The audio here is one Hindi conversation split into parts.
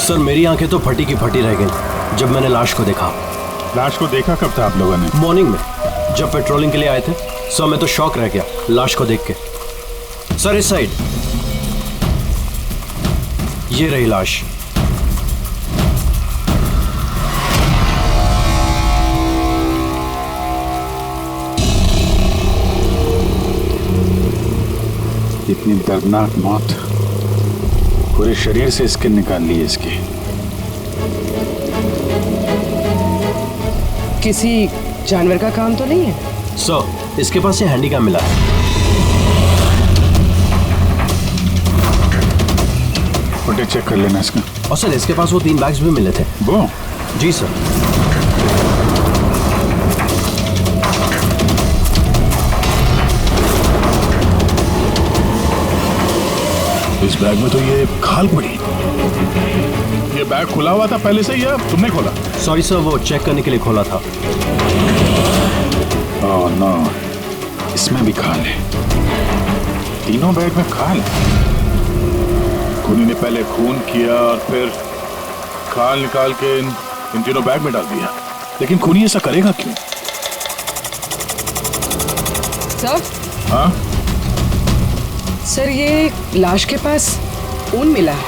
सर मेरी आंखें तो फटी की फटी रह गई जब मैंने लाश को देखा। लाश को देखा कब था आप लोगों ने? मॉर्निंग में जब पेट्रोलिंग के लिए आए थे। सर मैं तो शॉक रह गया लाश को देख के। सर इस साइड ये रही लाश। इतनी दर्दनाक मौत, पूरे शरीर से स्किन निकाल ली है इसकी। किसी जानवर का काम तो नहीं है? सर इसके पास ये हैंडीकैम मिला है। फुटेज चेक कर लेना इसका। और सर इसके पास वो 3 बैग्स भी मिले थे। वो? जी सर। इस बैग में तो ये खाल पड़ी। ये बैग खुला हुआ था पहले से या तुमने खोला? सॉरी सर वो चेक करने के लिए खोला था। ओह नो, इसमें भी खाल है। तीनों बैग में खाल। खूनी ने पहले खून किया और फिर खाल निकाल के इन तीनों बैग में डाल दिया। लेकिन खूनी ऐसा करेगा क्यों? सर? हाँ सर ये लाश के पास ऊन मिला है।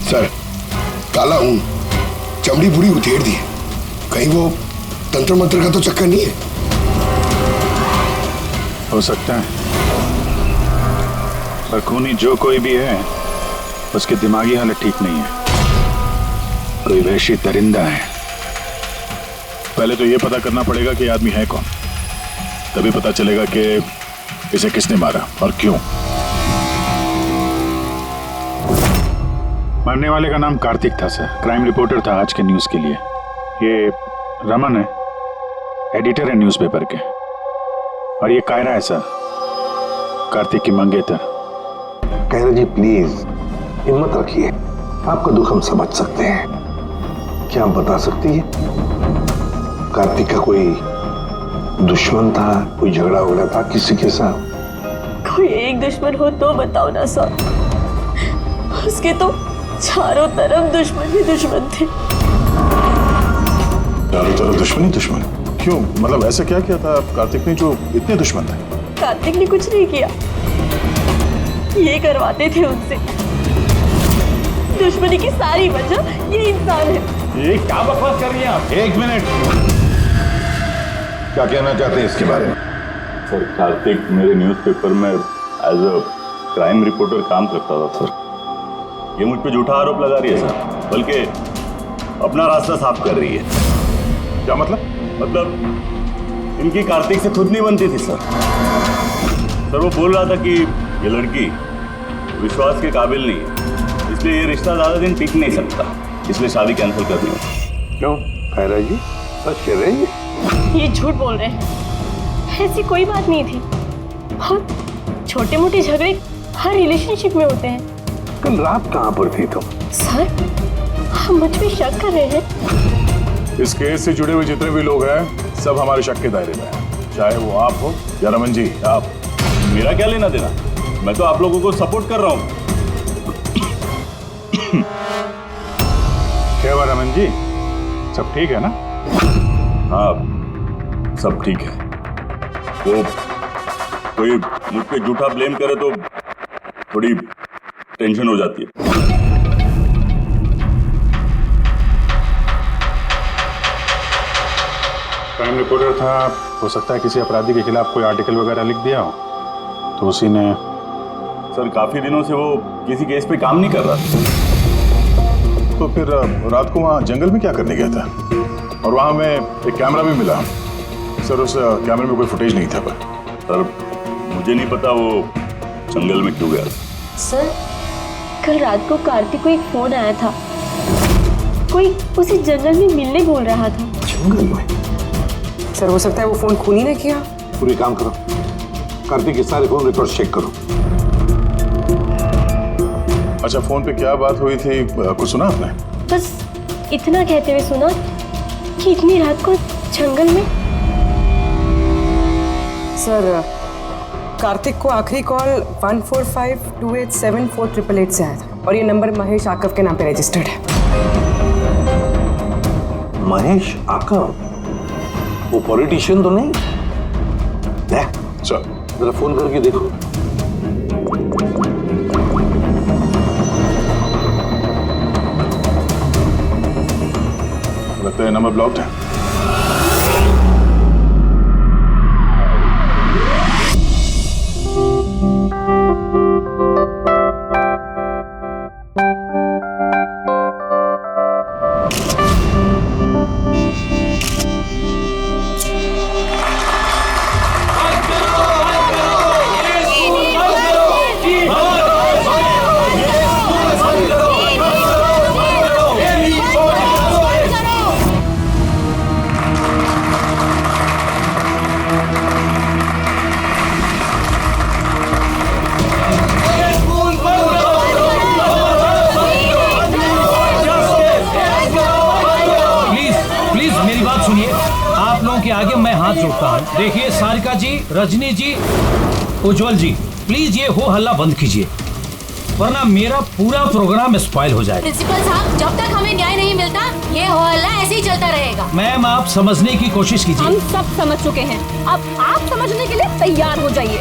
सर काला ऊन, चमड़ी पूरी उधेड़ दी है। कहीं वो तंत्र मंत्र का तो चक्कर नहीं है? हो सकता है, पर खूनी जो कोई भी है उसकी दिमागी हालत ठीक नहीं है। कोई वहशी दरिंदा है। पहले तो ये पता करना पड़ेगा कि आदमी है कौन, तभी पता चलेगा कि इसे किसने मारा और क्यों। मरने वाले का नाम कार्तिक था सर, क्राइम रिपोर्टर था आज के न्यूज के लिए। ये रमन है, एडिटर है न्यूज़पेपर के, और ये कायरा है सर, कार्तिक की मंगेतर। कायरा जी प्लीज हिम्मत रखिए, आपका दुख हम समझ सकते हैं। क्या आप बता सकती है कार्तिक का कोई दुश्मन था, कोई झगड़ा वगड़ा था किसी के साथ? कोई एक दुश्मन हो तो बताओ ना सर, उसके तो चारों तरफ दुश्मन ही दुश्मन थे। चारों तरफ दुश्मन ही दुश्मन? क्यों, मतलब ऐसा क्या किया था कार्तिक ने जो इतने दुश्मन थे? कार्तिक ने कुछ नहीं किया, ये करवाते थे उनसे। दुश्मनी की सारी वजह ये इंसान है। ये क्या बकवास कर रही हैं आप? एक मिनट, क्या कहना चाहते हैं इसके बारे में? सर कार्तिक मेरे न्यूज़पेपर में एज अ क्राइम रिपोर्टर काम करता था सर। ये मुझ पे झूठा आरोप लगा रही है सर, बल्कि अपना रास्ता साफ कर रही है। क्या मतलब? मतलब इनकी कार्तिक से खुद नहीं बनती थी सर। सर वो बोल रहा था कि ये लड़की विश्वास के काबिल नहीं है, इसलिए ये रिश्ता ज़्यादा दिन टिक नहीं सकता, इसलिए शादी कैंसिल करनी है। क्यों कायरा जी, सच कह रहे हैं? ये झूठ बोल रहे हैं, ऐसी कोई बात नहीं थी। बहुत छोटे मोटे झगड़े हर रिलेशनशिप में होते हैं। कल रात कहाँ पर थी तुम? सर हम मुझ पे शक कर रहे हैं। इस केस से जुड़े हुए जितने भी लोग हैं सब हमारे शक के दायरे में हैं, चाहे वो आप हो या रमन जी आप। मेरा क्या लेना देना, मैं तो आप लोगों को सपोर्ट कर रहा हूँ। क्या हुआ रमन जी, सब ठीक है ना? हाँ सब ठीक है। वो कोई मुझ पे झूठा ब्लेम करे तो थोड़ी टेंशन हो जाती है। क्राइम रिपोर्टर था, हो सकता है किसी अपराधी के खिलाफ कोई आर्टिकल वगैरह लिख दिया हो, तो उसी ने। सर काफी दिनों से वो किसी केस पे काम नहीं कर रहा था। तो फिर रात को वहाँ जंगल में क्या करने गया था? और वहाँ हमें एक कैमरा भी मिला सर, उस कैमरे में कोई फुटेज नहीं था। पर सर मुझे नहीं पता वो जंगल में क्यों गया। सर कल रात को कार्तिक को एक फोन आया था, कोई उसे जंगल में मिलने बोल रहा था। जंगल में? सर हो सकता है वो फोन खूनी ने किया। पूरे काम करो, कार्तिक के सारे फोन रिकॉर्ड चेक करो। अच्छा फोन पे क्या बात हुई थी, कुछ सुना आपने? बस इतना कहते हुए सुना कि इतनी रात को जंगल में। सर कार्तिक को आखिरी कॉल 1452874888 से आया था। और ये नंबर महेश आकव के नाम पे रजिस्टर्ड है। महेश आकव? वो पॉलिटिशियन तो नहीं? देख सर, जरा फोन करके देखो। लगता है नंबर ब्लॉक्ड है। आप लोगों के आगे मैं हाथ जोड़ता हूँ। देखिए सारिका जी, रजनी जी, उज्जवल जी, प्लीज ये हो हल्ला बंद कीजिए, वरना मेरा पूरा प्रोग्राम स्पॉइल हो जाएगा। प्रिंसिपल साहब, जब तक हमें न्याय नहीं मिलता ये हो हल्ला ऐसे ही चलता रहेगा। मैम आप समझने की कोशिश कीजिए। हम सब समझ चुके हैं, अब आप समझने के लिए तैयार हो जाइए।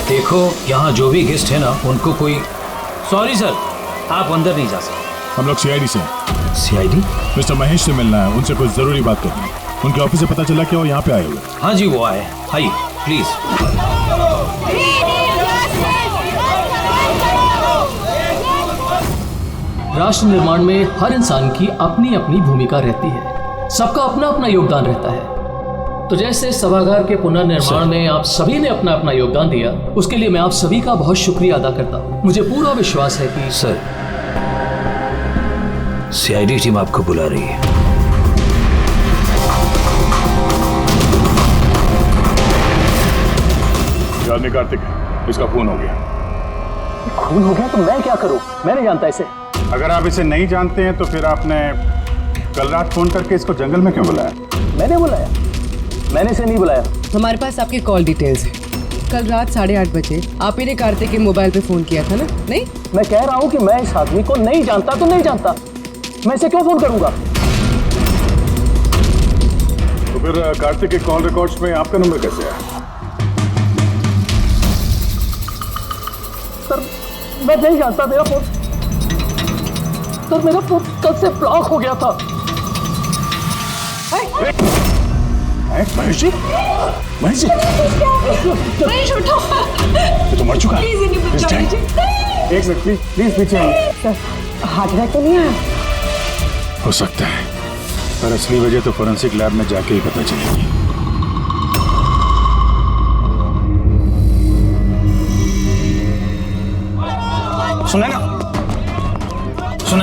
देखो यहाँ जो भी गेस्ट है ना, उनको कोई सॉरी सर, आप अंदर नहीं जा सकते। हम लोग सीआईडी से हैं। सीआईडी? मिस्टर महेश से मिलना है, उनसे कुछ जरूरी बात करनी है। उनके ऑफिस से पता चला कि वो यहाँ पे आए हुए। हाँ जी वो आए, आइए प्लीज। राष्ट्र निर्माण में हर इंसान की अपनी अपनी भूमिका रहती है, सबका अपना अपना योगदान रहता है। तो जैसे सभागार के पुनर्निर्माण में आप सभी ने अपना अपना योगदान दिया, उसके लिए मैं आप सभी का बहुत शुक्रिया अदा करता हूँ। मुझे पूरा विश्वास है कि सर, सीआईडी टीम आपको बुला रही है। जानने कार्तिक, इसका खून हो गया। खून हो गया तो मैं क्या करूँ? मैं नहीं जानता इसे। अगर आप इसे नहीं जानते हैं तो फिर आपने कल रात फोन करके इसको जंगल में क्यों बुलाया? मैंने बुलाया? मैंने इसे नहीं बुलाया। हमारे पास आपकी कॉल डिटेल्स है। कल रात 8:30 बजे आप ही ने कार्तिक के मोबाइल पे फोन किया था ना? नहीं, मैं कह रहा हूँ कि मैं इस आदमी को नहीं जानता तो नहीं जानता, मैं इसे क्यों फोन करूंगा? तो फिर कार्तिक के कॉल रिकॉर्ड्स में आपका नंबर कैसे आया? सर मैं नहीं जानता, मेरा फोन कल से ब्लॉक हो गया था। महेश जी, महेश जी, महेश उठो, ये तो मर चुका है। प्लीज इन्हें बचाओ मुझे। एक सेकंड प्लीज, प्लीज पीछे आइए। सर हार्ट अटैक तो नहीं आया? हो सकता है, पर असली वजह तो फोरेंसिक लैब में जाके ही पता चलेगी। सुने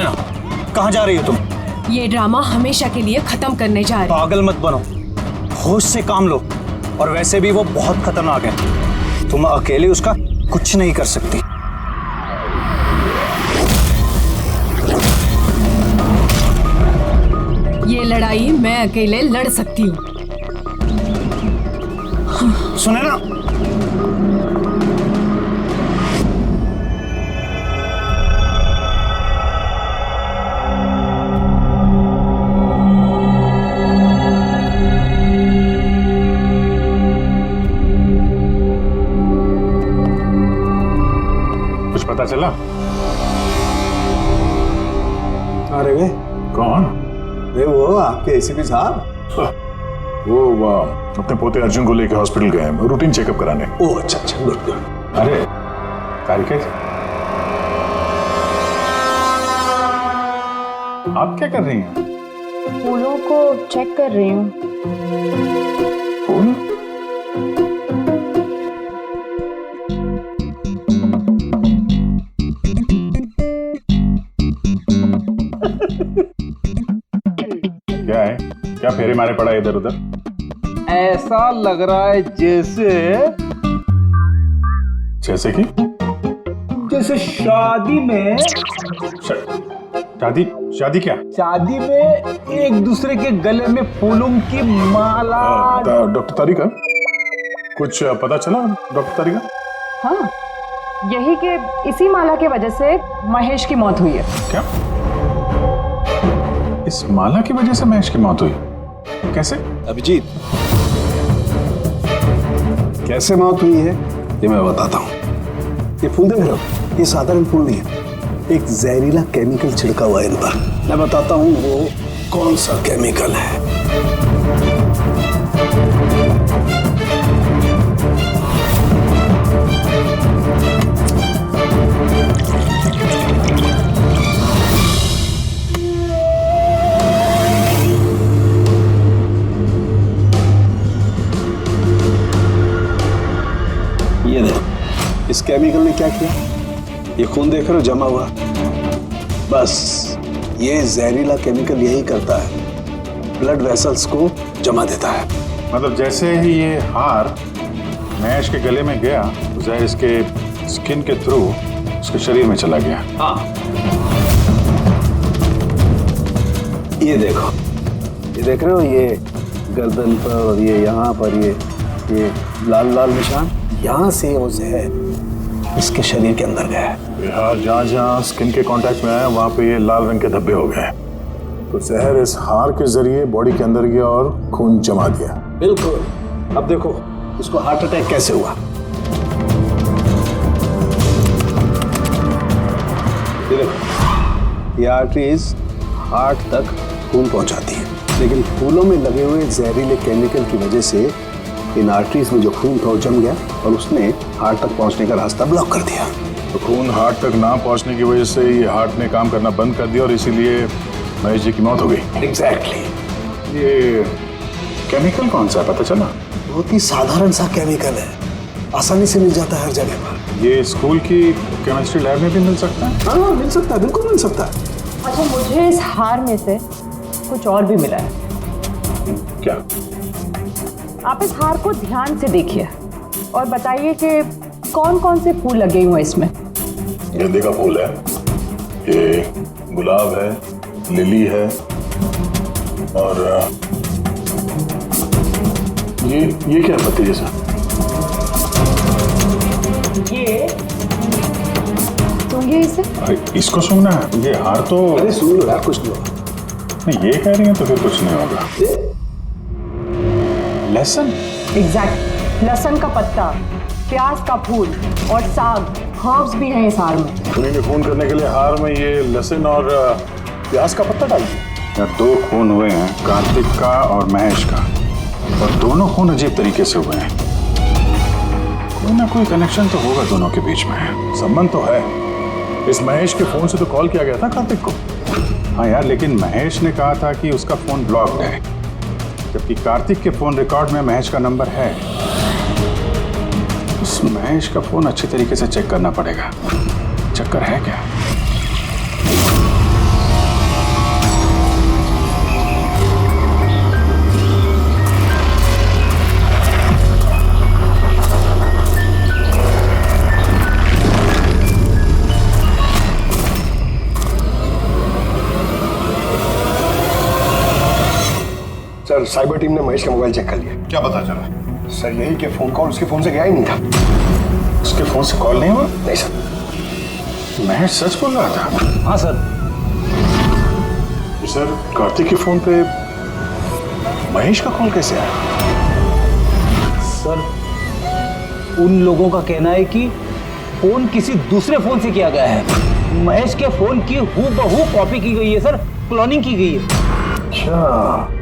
ना, कहाँ जा रही हो तुम? ये ड्रामा हमेशा के लिए खत्म करने जा रहे। पागल मत बनो, होश से काम लो। और वैसे भी वो बहुत खतरनाक है, तुम अकेले उसका कुछ नहीं कर सकती। ये लड़ाई मैं अकेले लड़ सकती हूँ। सुने ना, पता चला? अरे वे कौन? अरे वो आपके एसीपी साहब। वो अपने पोते अर्जुन को लेकर हॉस्पिटल गए हैं, रूटीन चेकअप कराने। ओह अच्छा अच्छा, गुड गुड। अरे कारिका, आप क्या कर रही हैं? फूलों को चेक कर रही हूँ। फूल? क्या है? क्या फेरे मारे पड़ा इधर उधर? ऐसा लग रहा है जैसे कि जैसे शादी में शादी क्या? शादी में एक दूसरे के गले में फूलों की माला। डॉक्टर तारिका, कुछ पता चला डॉक्टर तारिका? हाँ, यही कि इसी माला की वजह से महेश की मौत हुई है। क्या? इस माला की वजह से महेश की मौत हुई? कैसे? अभिजीत, कैसे मौत हुई है ये मैं बताता हूँ। ये फूल देख रहे हो, ये साधारण फूल नहीं है, एक जहरीला केमिकल छिड़का हुआ है इन पर। मैं बताता हूँ वो कौन सा केमिकल है। ये देखो, इस केमिकल ने क्या किया, ये खून देख रहे हो जमा हुआ, बस ये जहरीला केमिकल यही करता है, ब्लड वेसल्स को जमा देता है। मतलब जैसे ही ये हार महेश के गले में गया तो जहर इसके स्किन के थ्रू उसके शरीर में चला गया। हाँ, ये देखो, ये देख रहे हो, ये गर्दन पर और ये यहाँ पर ये लाल लाल निशान, यहाँ से वो जहर इसके शरीर के अंदर गया है। हार जहाँ स्किन के कांटेक्ट में आया वहाँ पे ये लाल रंग के धब्बे हो गए, तो जहर इस हार के जरिए बॉडी के अंदर गया और खून जमा दिया। बिल्कुल। अब देखो इसको हार्ट अटैक कैसे हुआ। ये देखो, ये आर्टरीज हार्ट तक खून पहुंचाती है, लेकिन फूलों में लगे हुए जहरीले केमिकल की वजह से इन आर्टरीज में जो खून था वो जम गया और उसने हार्ट तक पहुंचने का रास्ता ब्लॉक कर दिया। तो खून हार्ट तक ना पहुंचने की वजह से ये हार्ट ने काम करना बंद कर दिया और इसीलिए महेश जी की मौत हो गई। एग्जैक्टली। ये केमिकल कौन सा है पता चला? बहुत ही साधारण सा केमिकल है, आसानी से मिल जाता है हर जगह पर। ये स्कूल की केमिस्ट्री लैब में भी मिल सकता है? हाँ, मिल सकता है, बिल्कुल मिल सकता है। अच्छा, मुझे इस हार में से कुछ और भी मिला है। क्या? आप इस हार को ध्यान से देखिए और बताइए कि कौन कौन से फूल लगे हुए हैं इसमें। गेंदे का फूल है, ये गुलाब है, लिली है और ये क्या पत्ती जैसा? ये सूंघिए इसे। इसको सूंघना है? ये हार तो अरे सुन लो यार, कुछ नहीं होगा। नहीं, ये कह रही है तो फिर कुछ नहीं होगा। लहसुन? एग्जैक्ट, लहसुन का पत्ता, प्याज का फूल और साग, हर्ब्स भी हैं इस हार में। उन्हीं ने खून करने के लिए हार में ये लहसुन और प्याज का पत्ता डाल दिया। दो खून हुए हैं, कार्तिक का और महेश का, और दोनों खून अजीब तरीके से हुए हैं। कोई ना कोई कनेक्शन तो होगा दोनों के बीच में, संबंध तो है। इस महेश के फोन से तो कॉल किया गया था कार्तिक को। हाँ यार, लेकिन महेश ने कहा था कि उसका फोन ब्लॉक्ड है, जबकि कार्तिक के फोन रिकॉर्ड में महेश का नंबर है। उस महेश का फोन अच्छी तरीके से चेक करना पड़ेगा, चक्कर है क्या? सर, साइबर टीम ने महेश का मोबाइल चेक कर लिया। क्या पता चला? सर, यही कि फोन कॉल उसके फोन से गया ही नहीं था। उसके फोन से कॉल नहीं हुआ? नहीं सर। महेश सच बोल रहा था? हाँ सर। सर, कार्तिक के फोन पे महेश का कॉल कैसे आया? सर, उन लोगों का कहना है कि फोन किसी दूसरे फोन से किया गया है। महेश के फोन की हूबहू कॉपी की गई है सर, क्लोनिंग की गई है। अच्छा,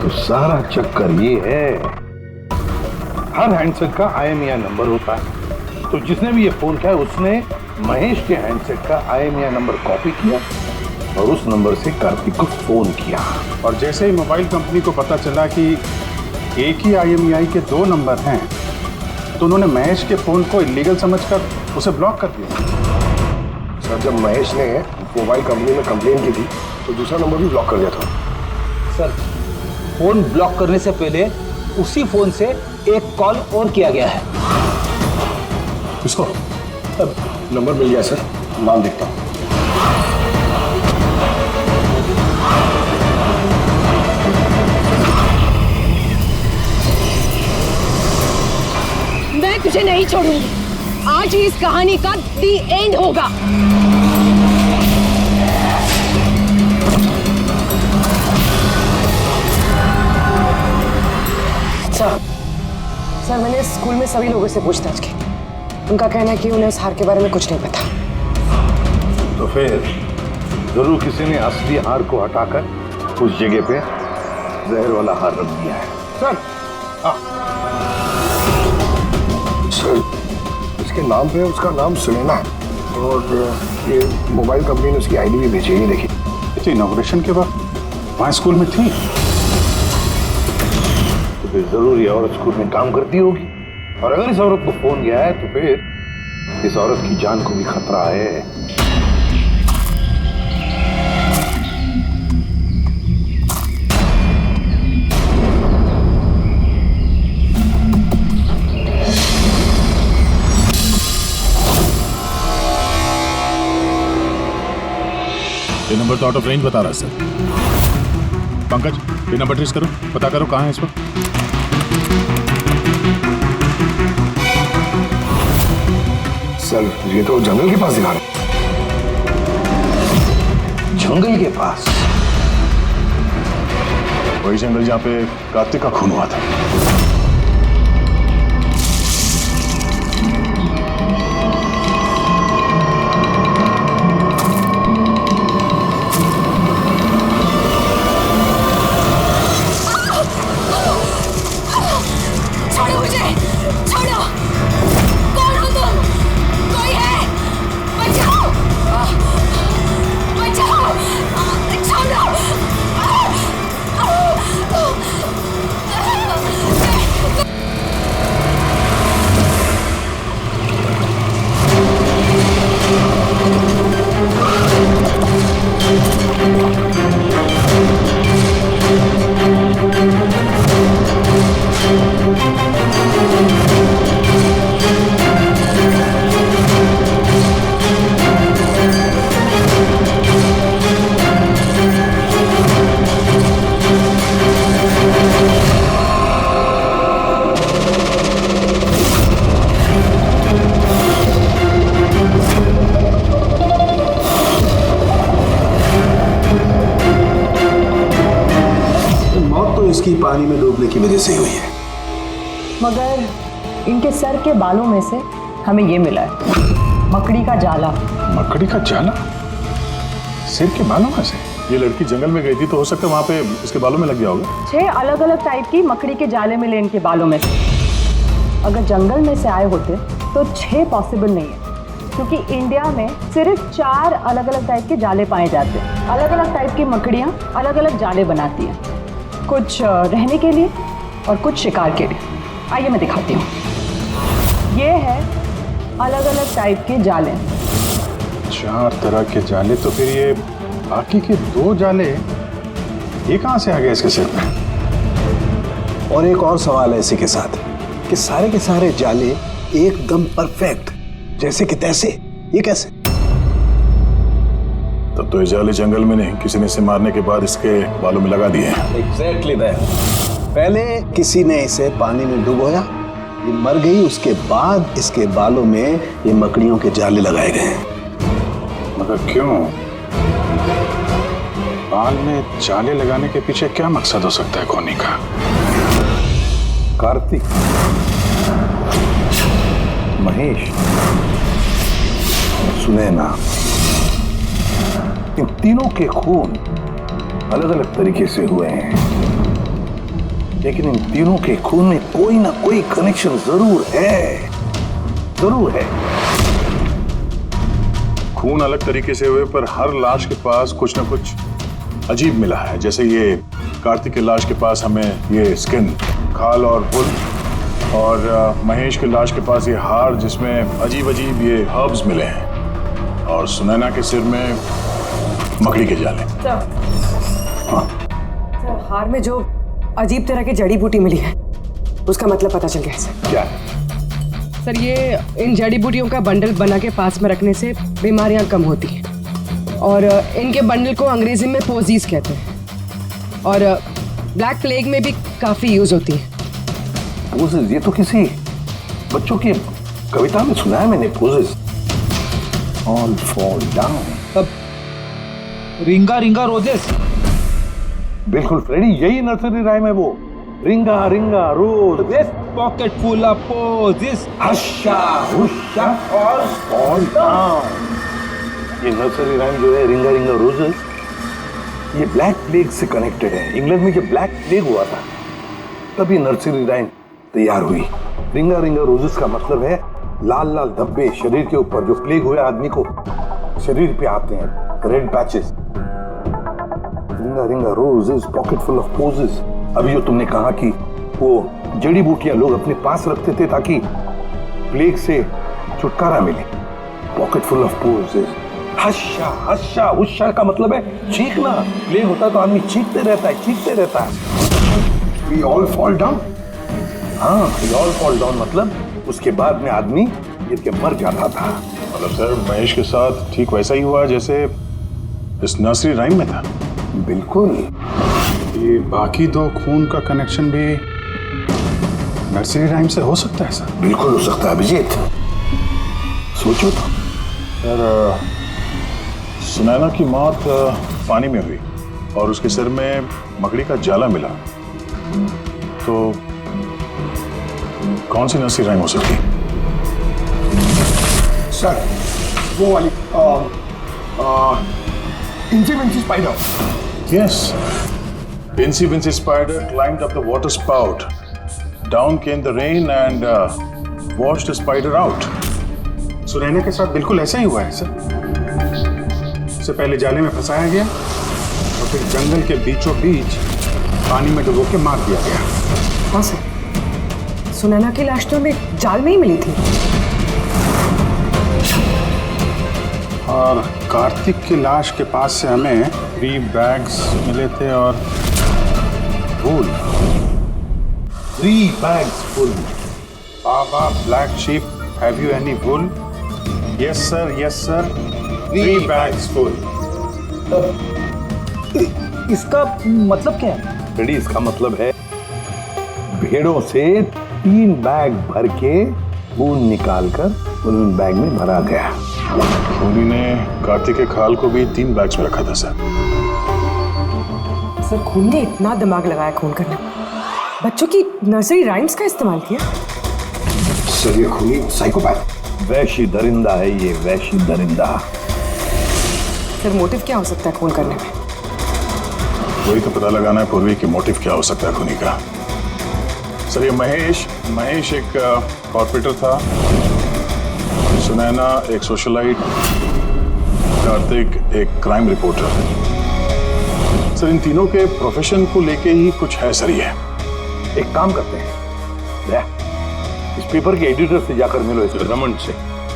तो सारा चक्कर ये है, हर हैंडसेट का IMEI नंबर होता है, तो जिसने भी ये फोन किया उसने महेश के हैंडसेट का IMEI नंबर कॉपी किया और उस नंबर से कार्तिक को फोन किया। और जैसे ही मोबाइल कंपनी को पता चला कि एक ही IMEI के दो नंबर हैं, तो उन्होंने महेश के फोन को इलीगल समझकर उसे ब्लॉक कर दिया। सर, जब महेश ने मोबाइल कंपनी में कंप्लेन की थी तो दूसरा नंबर भी ब्लॉक कर दिया था। सर, फोन ब्लॉक करने से पहले उसी फोन से एक कॉल और किया गया है। इसको नंबर मिल गया सर, नाम देखता हूँ। मैं तुझे नहीं छोड़ूंगी। आज ही इस कहानी का दी एंड होगा। सर, मैंने स्कूल में सभी लोगों से पूछताछ की। उनका कहना है कि उन्हें उस हार के बारे में कुछ नहीं पता। तो फिर जरूर किसी ने असली हार को हटाकर उस जगह पे जहर वाला हार रख दिया है। सर, सर, इसके नाम पे उसका नाम सुनैना है और ये मोबाइल कंपनी ने उसकी आईडी भी भेजी है। देखिए, तो इनॉग्रेशन के बाद वहाँ स्कूल में थी, तो फिर जरूर ये औरत स्कूल में काम करती होगी। और अगर इस औरत को फोन गया है तो फिर इस औरत की जान को भी खतरा है। ये नंबर तो आउट ऑफ रेंज बता रहा है सर। पंकज, ये नंबर ट्रेस करो, पता करो कहाँ है इस वक्त। सर, ये तो जंगल के पास दिखा रहे। जंगल के पास? वही जंगल जहाँ पे कार्तिक का खून हुआ था। छोड़ो मुझे, छोड़ो। कौन हो तुम? कोई है? बचाओ, बचाओ, छोड़ो। इसकी पानी में डूबने की वजह से हुई है। मगर इनके सर के बालों में से हमें ये मिला है, मकड़ी का जाला। मकड़ी का जाला? सिर के बालों में से? ये लड़की जंगल में गई थी तो हो सकता है वहां पे इसके बालों में लग गया होगा। 6 अलग अलग टाइप की मकड़ी के जाले मिले इनके बालों में से। अगर जंगल में से आए होते तो 6 पॉसिबल नहीं है, क्योंकि इंडिया में सिर्फ 4 अलग अलग टाइप के जाले पाए जाते हैं। अलग अलग टाइप की मकड़ियाँ अलग अलग जाले बनाती हैं, कुछ रहने के लिए और कुछ शिकार के लिए। आइए मैं दिखाती हूँ। ये है अलग अलग टाइप के जाले। 4 तरह के जाले, तो फिर ये बाकी के 2 जाले ये कहाँ से आ गए इसके सिर पे? और एक और सवाल है इसी के साथ कि सारे के सारे जाले एकदम परफेक्ट जैसे कि तैसे, ये कैसे? तब तो ये जाले जंगल में नहीं, किसी ने इसे मारने के बाद इसके बालों में लगा दिए हैं। Exactly that. पहले किसी ने इसे पानी में डुबोया, ये मर गई, उसके बाद इसके बालों में ये मकड़ियों के जाले लगाए गए हैं। मगर क्यों? बाल में जाले लगाने के पीछे क्या मकसद हो सकता है कोनी का? कार्तिक, महेश, सुनैना, इन तीनों के खून अलग अलग तरीके से हुए हैं, लेकिन इन तीनों के खून में कोई ना कोई कनेक्शन जरूर है, जरूर है। खून अलग तरीके से हुए पर हर लाश के पास कुछ ना कुछ अजीब मिला है। जैसे ये कार्तिक की लाश के पास हमें ये स्किन, खाल और पुल, और महेश की लाश के पास ये हार जिसमें अजीब अजीब ये हर्ब्स मिले हैं, और सुनैना के सिर में मकड़ी के जाले। हार में जो अजीब तरह की जड़ी बूटी मिली है, उसका मतलब पता चल गया है सर। क्या? सर ये इन जड़ी बूटियों का बंडल बना के पास में रखने से बीमारियां कम होती हैं और इनके बंडल को अंग्रेजी में पोजीज कहते हैं और ब्लैक प्लेग में भी काफी यूज होती है। पोजेस? ये तो किसी बच्चों की कविता में सुना है मैंने। Posies all fall down. Ringa ringa roses. बिल्कुल फ्रेडी, यही नर्सरी राइम है वो। Ringa ringa rose, pocket full of posies, husha husha all fall down. ये नर्सरी राइम जो है रिंगा रिंगा रोजेस, ये ब्लैक प्लेग से कनेक्टेड है। इंग्लैंड में जब ब्लैक प्लेग हुआ था तब ये नर्सरी राइम तैयार हुई। रिंगा रिंगा रोजेस का मतलब है लाल लाल धब्बे शरीर के ऊपर जो प्लेग हुए आदमी को शरीर पे आते हैं, red patches. Ringa ringa roses, pocket full of posies. अभी जो तुमने कहा कि वो जड़ी बूटियां लोग अपने पास रखते थे ताकि प्लेग से छुटकारा मिले। Pocket full of posies. Husha husha husha का मतलब है चीखना। प्लेग होता है तो आदमी चीखते रहता है। We all fall down? हाँ, we all fall down मतलब उसके बाद में आदमी गिर के मर जाता था। मतलब सर महेश के साथ ठीक वैसा ही हुआ जैसे इस नर्सरी राइम में था। बिल्कुल। ये बाकी दो खून का कनेक्शन भी नर्सरी राइम से हो सकता है सर? बिल्कुल हो सकता है अभिजीत, सोचो तो। सर सुनैना की मौत पानी में हुई और उसके सिर में मकड़ी का जाला मिला, तो कौन सी नर्सरी राइम हो सकती है? सर वो वाली इंची Vinci spider. Yes. Incy Wincy Spider climbed up the water spout. Down came the rain and washed the spider out. Sunaina के साथ बिल्कुल ऐसा ही हुआ है सर। उससे पहले जाले में फंसाया गया और फिर जंगल के बीचों बीच पानी में डुबो के मार दिया गया। हाँ सर, सुनैना की लाश तो हमें जाल में ही मिली थी। और कार्तिक की लाश के पास से हमें 3 बैग्स मिले थे और फूल। 3 bags full. Baba, black sheep, have you any wool? Yes sir, yes sir. 3 bags full. इसका मतलब क्या है? रेडी, इसका मतलब है भेड़ों से 3 बैग भर के खून निकालकर उन बैग में भरा गया। खूनी ने कार्तिक के खाल को भी 3 बैग्स में रखा था सर। सर खून ने इतना दिमाग लगाया खून करने में, बच्चों की नर्सरी राइम्स का इस्तेमाल किया। सर ये खूनी साइकोपैथ, वैशी दरिंदा है ये, वैशी दरिंदा। सर मोटिव क्या हो सकता है खून करने में? वही तो पता लगाना है पूर्वी की मोटिव क्या हो सकता है खूनी का। सर ये महेश एक कॉर्पोरेटर था, सुनैना एक सोशलाइट, कार्तिक एक क्राइम रिपोर्टर। सर इन तीनों के प्रोफेशन को लेके ही कुछ है सर। ये एक काम करते हैं, इस पेपर के एडिटर से जाकर मिलो, इस रमन से,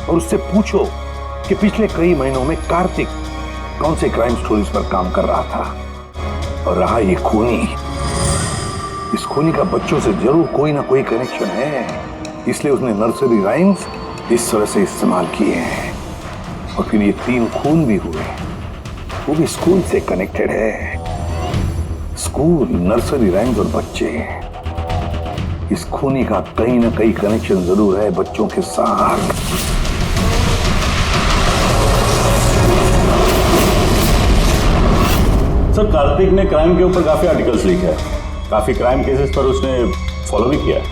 और उससे पूछो कि पिछले कई महीनों में कार्तिक कौन से क्राइम स्टोरीज पर काम कर रहा था। और रहा ये खूनी, इस खूनी का बच्चों से जरूर कोई ना कोई कनेक्शन है, इसलिए उसने नर्सरी राइम्स इस तरह से इस्तेमाल किए हैं। और फिर ये 3 खून भी हुए, वो भी स्कूल से कनेक्टेड है। स्कूल, नर्सरी राइम्स और बच्चे, इस खूनी का कहीं ना कहीं कनेक्शन जरूर है बच्चों के साथ। सर कार्तिक ने क्राइम के ऊपर काफी आर्टिकल्स लिखे हैं, काफी क्राइम केसेस पर उसने फॉलो भी किया है।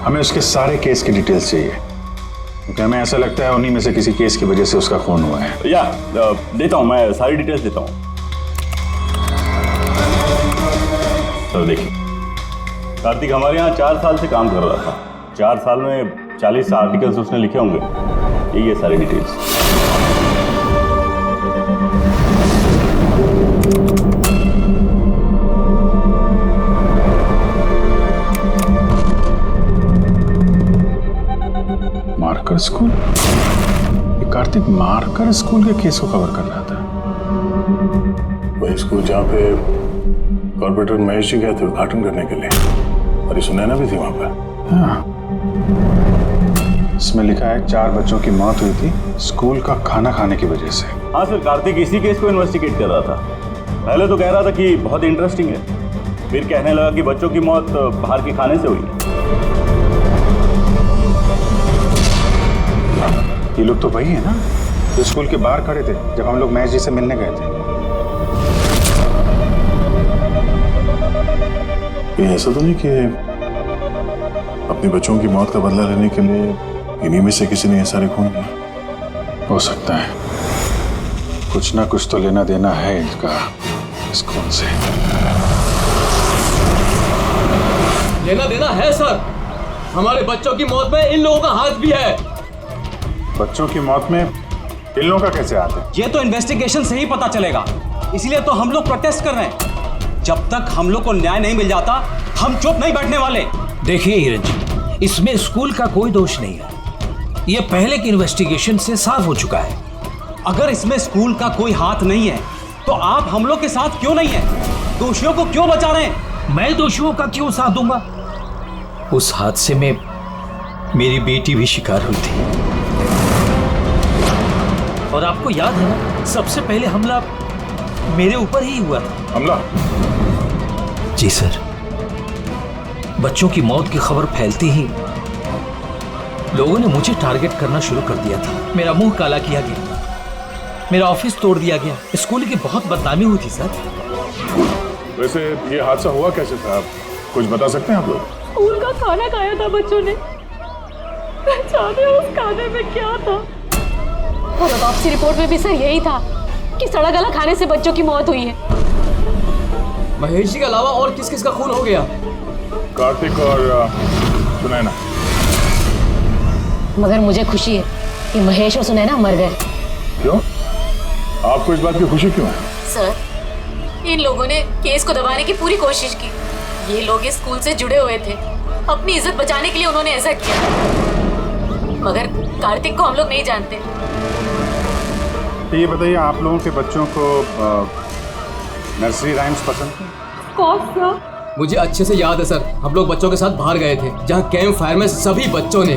हमें उसके सारे केस की डिटेल्स चाहिए, क्योंकि हमें ऐसा लगता है उन्हीं में से किसी केस की वजह से उसका खून हुआ है। या देता हूं, मैं सारी डिटेल्स देता हूं। सर देखिए, कार्तिक हमारे यहाँ 4 साल से काम कर रहा था। 4 साल में 40 आर्टिकल्स उसने लिखे होंगे। ये सारी डिटेल्स। Marker school? ये कार्तिक मार्कर स्कूल के केस को कवर कर रहा था। वही स्कूल जहाँ पे कॉर्पोरेटर महेश जी गए थे उद्घाटन करने के लिए, और ये सुनैना भी थी वहां पर। हाँ, इसमें लिखा है 4 बच्चों की मौत हुई थी स्कूल का खाना खाने की वजह से। हाँ सर, कार्तिक इसी केस को इन्वेस्टिगेट कर रहा था। पहले तो कह रहा था कि बहुत इंटरेस्टिंग है, फिर कहने लगा कि बच्चों की मौत बाहर के खाने से हुई है। ये लोग तो वही है ना जो स्कूल के बाहर खड़े थे जब हम लोग महेश जी से मिलने गए थे। ये ऐसा तो नहीं कि अपने बच्चों की मौत का बदला लेने के लिए इन्हीं में से किसी ने ये सारे खून किए? हो सकता है, कुछ ना कुछ तो लेना देना है इनका इस खून से। लेना देना है सर, हमारे बच्चों की मौत में इन लोगों का हाथ भी है। बच्चों की मौत में इन लोगों का कैसे हाथ है? ये तो इन्वेस्टिगेशन से ही पता चलेगा, इसलिए तो हम लोग प्रोटेस्ट कर रहे हैं। जब तक हम लोग को न्याय नहीं मिल जाता हम चुप नहीं बैठने वाले। देखिए हिरन जी, इसमें स्कूल का कोई दोष नहीं है, ये पहले की इन्वेस्टिगेशन से साफ हो चुका है। अगर इसमें स्कूल का कोई हाथ नहीं है तो आप हम लोग के साथ क्यों नहीं है? दोषियों को क्यों बचा रहे हैं? मैं दोषियों का क्यों साथ दूंगा? उस हादसे में मेरी बेटी भी शिकार हुई थी, और आपको याद है ना, सबसे पहले हमला मेरे ऊपर ही हुआ था। हमला? जी सर, बच्चों की मौत की खबर फैलती ही लोगों ने मुझे टारगेट करना शुरू कर दिया था। मेरा मुंह काला किया गया, मेरा ऑफिस तोड़ दिया गया, स्कूल की बहुत बदनामी हुई थी सर। वैसे ये हादसा हुआ कैसे था, कुछ बता सकते हैं आप लोग? स्कूल का खाना खाया था बच्चों ने, जाने उस खाने में क्या था। और ऑटोप्सी रिपोर्ट में भी सर यही था कि सड़ा गला खाने से बच्चों की मौत हुई है। महेश जी के अलावा और किस किस का खून हो गया? कार्तिक और सुनैना। मगर मुझे खुशी है कि महेश और सुनैना मर गए। क्यों? आपको इस बात की खुशी क्यों है? सर, इन लोगों ने केस को दबाने की पूरी कोशिश की। ये लोग इस स्कूल से जुड़े हुए थे, अपनी इज्जत बचाने के लिए उन्होंने ऐसा किया। मगर कार्तिक को हम लोग नहीं जानते। तो ये बताइए, आप लोगों के बच्चों को नर्सरी राइम्स पसंद है? कौन सा? मुझे अच्छे से याद है सर, हम लोग बच्चों के साथ बाहर गए थे जहाँ कैंप फायर में सभी बच्चों ने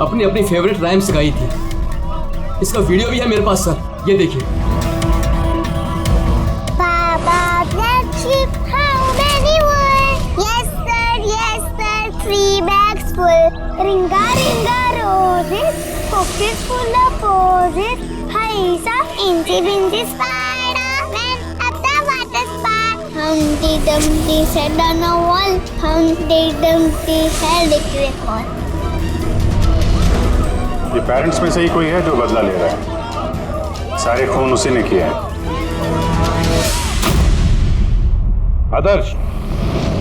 अपनी अपनी फेवरेट राइम्स गाई थी। इसका वीडियो भी है मेरे पास सर, ये देखिए। Ringa ringa roses, pockets full of posies. He's a incy wincy Spider-Man at the water spout. Humpty Dumpty sat on a wall. Humpty Dumpty held a great ball. ये पेरेंट्स में से ही कोई है जो बदला ले रहा है? सारे खून उसी ने किया है। आदर्श,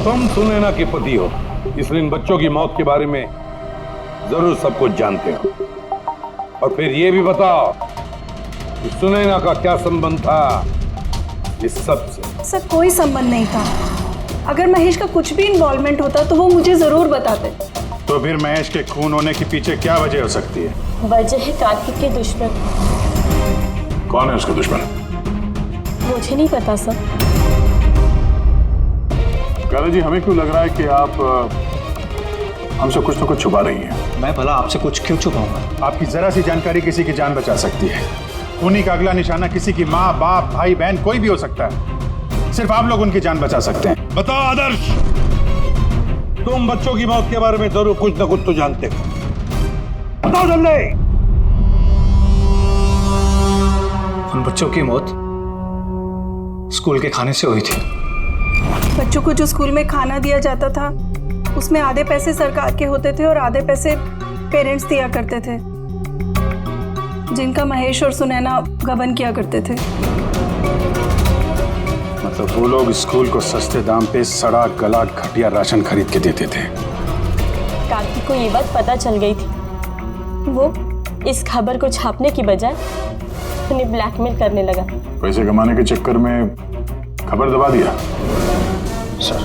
तुम सुनैना के पति हो, इसलिए इन बच्चों की मौत के बारे में जरूर सब कुछ जानते हो। और फिर ये भी बताओ कि सुनैना का क्या संबंध था इस सब से? सर, कोई संबंध नहीं था। अगर महेश का कुछ भी इन्वॉल्वमेंट होता तो वो मुझे जरूर बताते। तो फिर महेश के खून होने के पीछे क्या वजह हो सकती है? वजह है कार्तिक के दुश्मन। कौन है उसका दुश्मन? मुझे नहीं पता सर। काला जी, हमें क्यों लग रहा है कि आप हमसे कुछ तो कुछ छुपा रही हैं? मैं भला आपसे कुछ क्यों छुपाऊंगा? आपकी जरा सी जानकारी किसी की जान बचा सकती है। उन्हीं का अगला निशाना किसी की माँ, बाप, भाई, बहन कोई भी हो सकता है। सिर्फ आप लोग उनकी जान बचा सकते हैं। बताओ आदर्श, तुम बच्चों की मौत के बारे में जरूर कुछ न कुछ तो जानते हो, बताओ जल्दी। उन बच्चों की मौत स्कूल के खाने से हुई थी। बच्चों को जो स्कूल में खाना दिया जाता था उसमें आधे पैसे सरकार के होते थे और आधे पैसे पेरेंट्स दिया करते थे, जिनका महेश और सुनैना गबन किया करते थे। मतलब वो लोग स्कूल को सस्ते दाम पे सड़ा गला घटिया राशन खरीद के देते थे। कार्तिक को ये बात पता चल गई थी, वो इस खबर को छापने की बजाय उन्हें ब्लैकमेल करने लगा। पैसे कमाने के चक्कर में खबर दबा दिया। सर,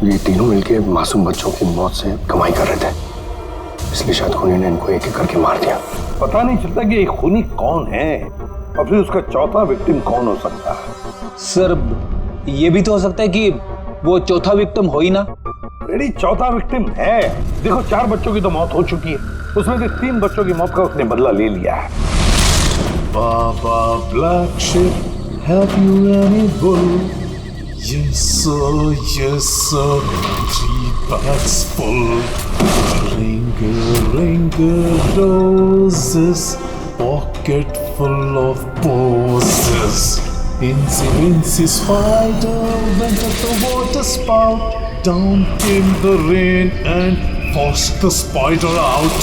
ये तीनों मिलके मासूम बच्चों की मौत से कमाई कर रहे थे, इसलिए शायद खूनी ने इनको एक एक करके मार दिया। पता नहीं चलता कि एक खूनी कौन है और फिर उसका चौथा विक्टिम कौन हो सकता है। सर, ये भी तो हो सकता है कि वो चौथा विक्टिम हो ही ना। रेडी, चौथा विक्टिम है। देखो 4 बच्चों की तो मौत हो चुकी है, उसमें से 3 बच्चों की मौत का उसने बदला ले लिया है। Baba Black Sheep, have you any wool? Yes sir, 3 bags full. Ring roses, pocket full of posies. Incy spider went at the water spout. Down came the rain and forced the spider out.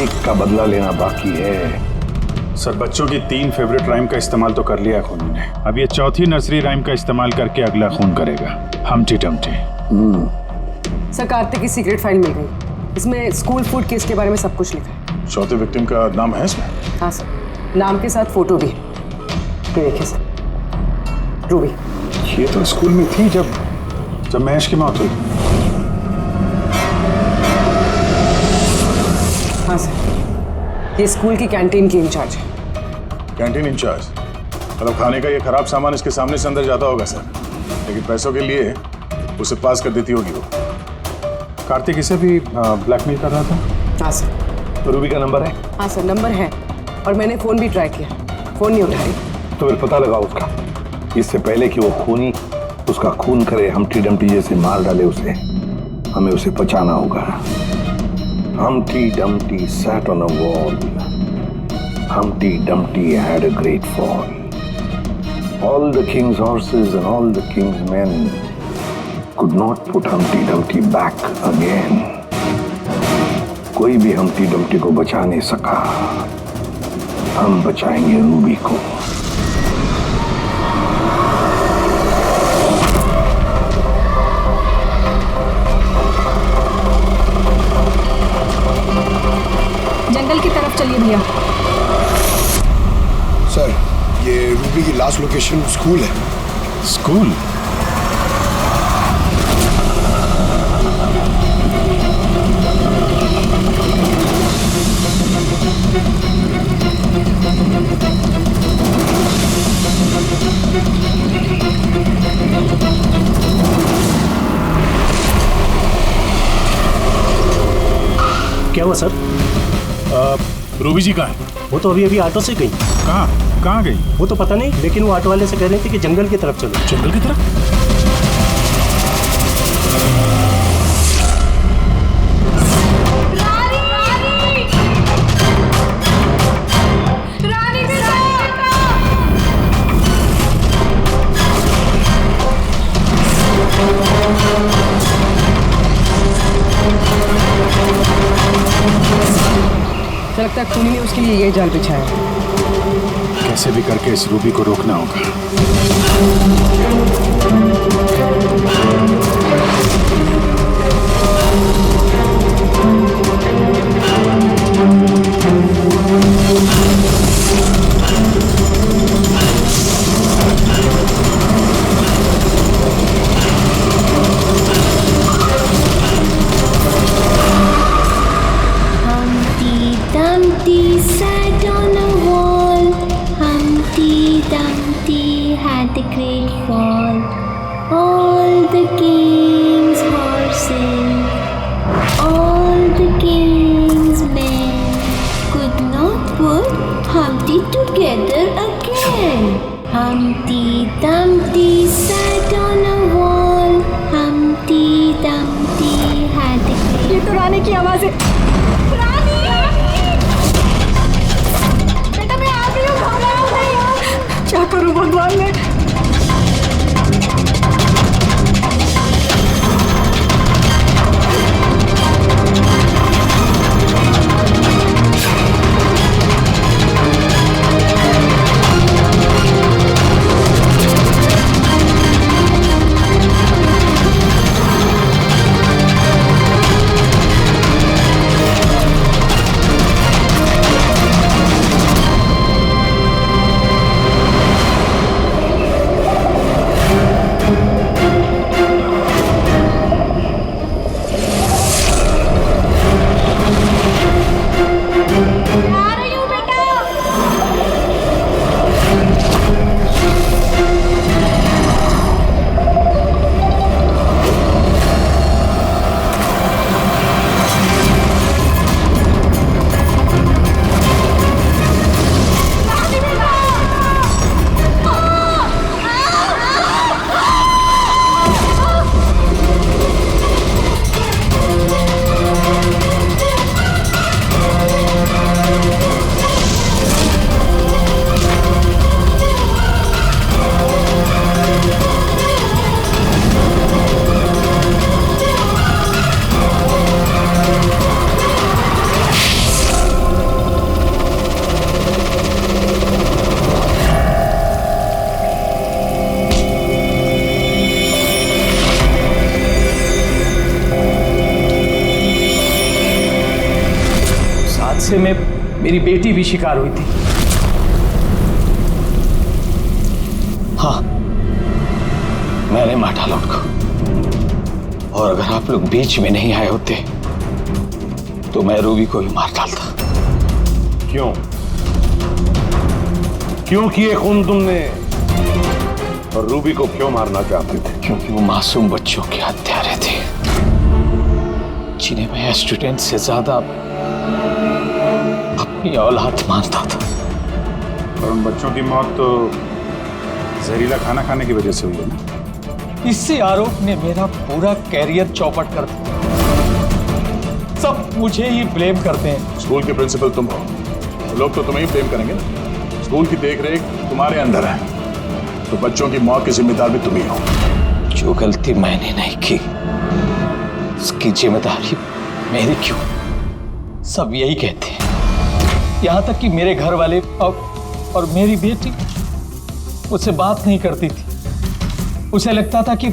एक का बदला लेना बाकी है। सर, बच्चों की 3 फेवरेट राइम का इस्तेमाल तो कर लिया खून ने, अब ये चौथी नर्सरी राइम का इस्तेमाल करके अगला खून करेगा, हमटी डमटी। सर, कार्तिक की सीक्रेट फाइल मिल गई। इसमें स्कूल फूड केस के बारे में सब कुछ लिखा है। चौथे विक्टिम का नाम है इसमें? हाँ सर, नाम के साथ फोटो भी है। ये देखिए सर, रूबी। ये तो स्कूल में थी जब महेश की मौत हुई। हाँ सर, ये स्कूल की कैंटीन की इंचार्ज है। Canteen incharge? मतलब खाने का ये खराब सामान इसके सामने से अंदर जाता होगा सर, लेकिन पैसों के लिए उसे पास कर देती होगी वो। कार्तिक इसे भी ब्लैकमेल कर रहा था? हाँ सर। तो रूबी का नंबर है? हाँ सर, नंबर है, और मैंने फोन भी ट्राई किया, फोन नहीं उठा रही। तो फिर पता लगाओ उसका, इससे पहले कि वो खूनी उसका खून करे, हमटी डमटी जैसे मार डाले उसे, हमें उसे बचाना होगा। Humpty Dumpty sat on a wall. Humpty Dumpty had a great fall. All the king's horses and all the king's men could not put Humpty Dumpty back again. कोई भी Humpty Dumpty को बचा नहीं सका। हम बचाएंगे रूबी को। जंगल की तरफ चलिए भैया। सर, ये रूबी की लास्ट लोकेशन स्कूल है। स्कूल? क्या हुआ सर? रूबी जी कहाँ है? वो तो अभी ऑटो से गई। कहाँ गई? वो तो पता नहीं, लेकिन वो ऑटो वाले से कह रही थी कि जंगल की तरफ चलो। जंगल की तरफ? लगता है खूनी ने उसके लिए ये जाल बिछाया। कैसे भी करके इस रूबी को रोकना होगा। Dumpty sat on a wall. Humpty Dumpty had a great fall. All the king's horses, all the king's men could not put Humpty together again. Humpty Dumpty sat on a wall. Humpty Dumpty had a great. ये तो रानी की आवाज है। क्या करूं भगवान ने? हादसे में मेरी बेटी भी शिकार हुई थी। हाँ, मैंने मार डाला उनको। और अगर आप लोग बीच में नहीं आए होते तो मैं रूबी को ही मार डालता। क्यों? क्यों किए खून तुमने? और रूबी को क्यों मारना चाहते थे? क्योंकि वो मासूम बच्चों के हत्यारे थे, जिन्हें मैं स्टूडेंट से ज्यादा अपनी औलाद मानता था। और उन बच्चों की मौत तो जहरीला खाना खाने की वजह से हुई है ना? इसी आरोप ने मेरा पूरा कैरियर चौपट कर दिया। सब मुझे ही ब्लेम करते हैं। स्कूल के प्रिंसिपल तुम हो, तो लोग तो तुम्हें ही ब्लेम करेंगे ना। स्कूल की देखरेख तुम्हारे अंदर है, तो बच्चों की मौत की जिम्मेदार भी तुम ही हो। जो गलती मैंने नहीं की उसकी जिम्मेदारी मेरी क्यों? सब यही कहते हैं। यहाँ तक कि मेरे घर वाले और मेरी बेटी मुझसे बात नहीं करती थी। उसे लगता था कि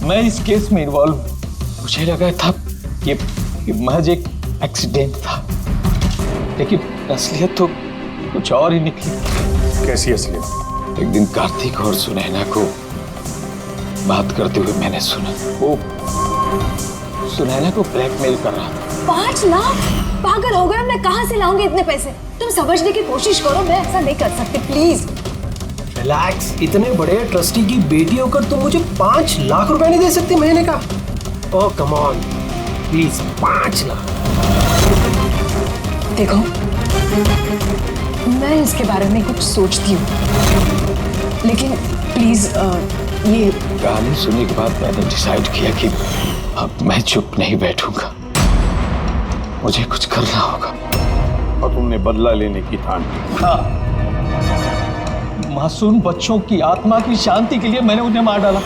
मैं इस केस में इन्वॉल्व हूं। मुझे लगा था ये महज एक एक्सीडेंट था, लेकिन असलियत तो कुछ और ही निकली। कैसी असलियत? एक दिन कार्तिक और सुनैना को बात करते हुए मैंने सुना। वो सुनैना को ब्लैकमेल कर रहा था। 5 लाख? पागल हो गया, मैं कहां से लाऊंगी इतने पैसे? तुम समझने की कोशिश करो, मैं ऐसा नहीं कर सकती, प्लीज। रिलैक्स। इतने बड़े ट्रस्टी की बेटी होकर तुम मुझे 5 लाख रुपए नहीं दे सकती महीने का? ओह कम ऑन प्लीज, 5 लाख। देखो, मैं इसके बारे में कुछ सोचती हूँ, लेकिन प्लीज ये कहानी सुनने के बाद मैंने डिसाइड किया कि अब मैं चुप नहीं बैठूंगा, मुझे कुछ करना होगा। और तुमने बदला लेने की ठान की। हाँ, मासूम बच्चों की आत्मा की शांति के लिए मैंने उन्हें मार डाला।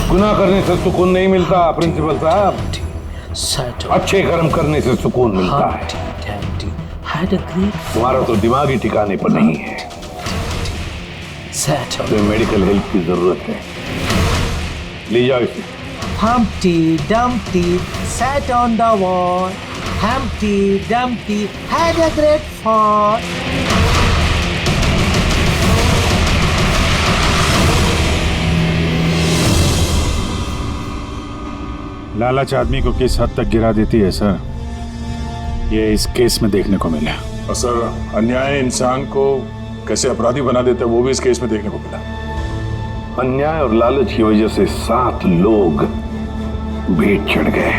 गुनाह करने से सुकून नहीं मिलता प्रिंसिपल साहब, अच्छे कर्म करने से सुकून मिलता है। तुम्हारा तो दिमाग ही ठिकाने पर नहीं है। तुम्हें मेडिकल हेल्प की जरूरत है, ले जाओ इसे। Humpty Dumpty sat on the wall. Humpty Dumpty had a great fall. लालच आदमी को किस हद तक गिरा देती है सर, ये इस केस में देखने को मिला। और सर, अन्याय इंसान को कैसे अपराधी बना देता है वो भी इस केस में देखने को मिला। अन्याय और लालच की वजह से 7 लोग भेंट चढ़ गए।